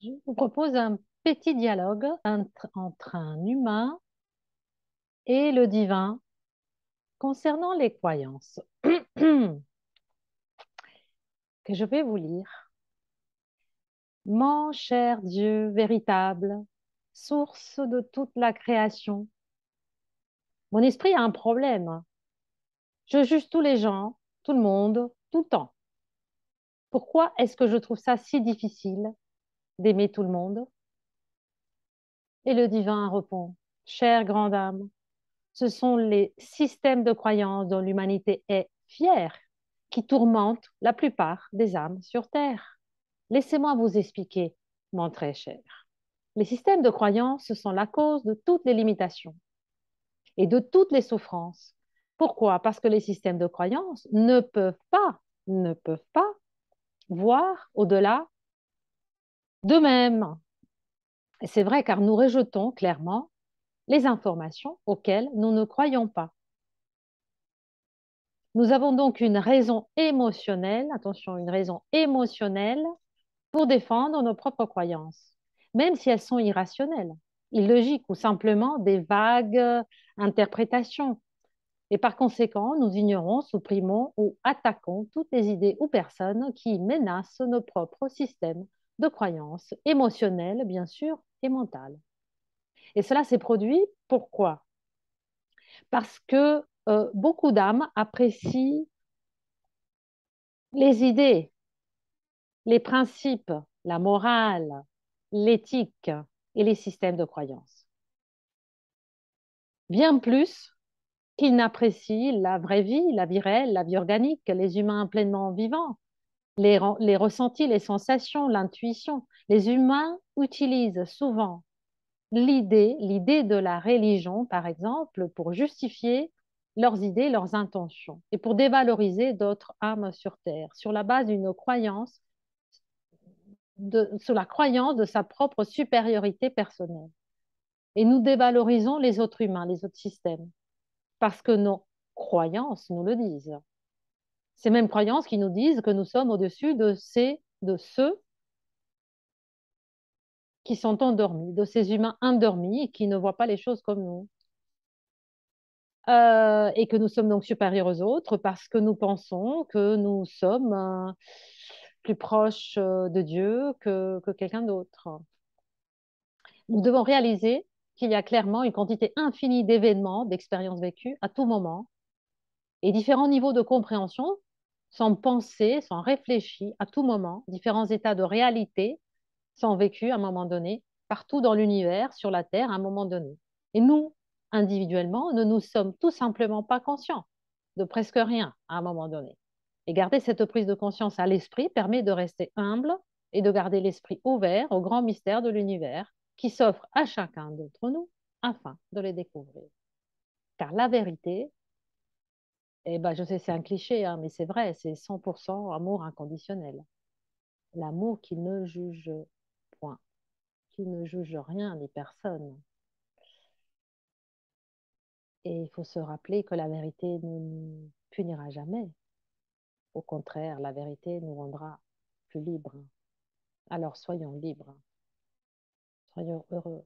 Je vous propose un petit dialogue entre un humain et le divin concernant les croyances que je vais vous lire. Mon cher Dieu véritable, source de toute la création, mon esprit a un problème. Je juge tous les gens, tout le monde, tout le temps. Pourquoi est-ce que je trouve ça si difficile d'aimer tout le monde? Et le divin répond, chère grande âme, ce sont les systèmes de croyances dont l'humanité est fière qui tourmentent la plupart des âmes sur Terre. Laissez-moi vous expliquer, mon très cher. Les systèmes de croyances sont la cause de toutes les limitations et de toutes les souffrances. Pourquoi? Parce que les systèmes de croyances ne peuvent pas voir au-delà d'eux-mêmes. Et c'est vrai car nous rejetons clairement les informations auxquelles nous ne croyons pas. Nous avons donc une raison émotionnelle, attention, une raison émotionnelle pour défendre nos propres croyances, même si elles sont irrationnelles, illogiques ou simplement des vagues interprétations. Et par conséquent, nous ignorons, supprimons ou attaquons toutes les idées ou personnes qui menacent nos propres systèmes de croyances émotionnelles, bien sûr, et mentales. Et cela s'est produit pourquoi? Parce que beaucoup d'âmes apprécient les idées, les principes, la morale, l'éthique et les systèmes de croyance. Bien plus qu'ils n'apprécient la vraie vie, la vie réelle, la vie organique, les humains pleinement vivants, les ressentis, les sensations, l'intuition. Les humains utilisent souvent l'idée de la religion, par exemple, pour justifier leurs idées, leurs intentions, et pour dévaloriser d'autres âmes sur Terre, sur la base d'une croyance sur la croyance de sa propre supériorité personnelle. Et nous dévalorisons les autres humains, les autres systèmes, parce que nos croyances nous le disent. Ces mêmes croyances qui nous disent que nous sommes au-dessus de ceux qui sont endormis, de ces humains endormis et qui ne voient pas les choses comme nous. Et que nous sommes donc supérieurs aux autres parce que nous pensons que nous sommes plus proches de Dieu que quelqu'un d'autre. Nous devons réaliser qu'il y a clairement une quantité infinie d'événements, d'expériences vécues à tout moment, et différents niveaux de compréhension sont pensés, sont réfléchis à tout moment, différents états de réalité sont vécus à un moment donné, partout dans l'univers, sur la Terre, à un moment donné. Et nous, individuellement, ne nous sommes tout simplement pas conscients de presque rien à un moment donné. Et garder cette prise de conscience à l'esprit permet de rester humble et de garder l'esprit ouvert au grand mystère de l'univers qui s'offre à chacun d'entre nous afin de les découvrir. Car la vérité, eh ben, je sais, c'est un cliché, hein, mais c'est vrai, c'est 100% amour inconditionnel. L'amour qui ne juge point, qui ne juge rien ni personne. Et il faut se rappeler que la vérité ne nous punira jamais. Au contraire, la vérité nous rendra plus libres. Alors soyons libres, soyons heureux.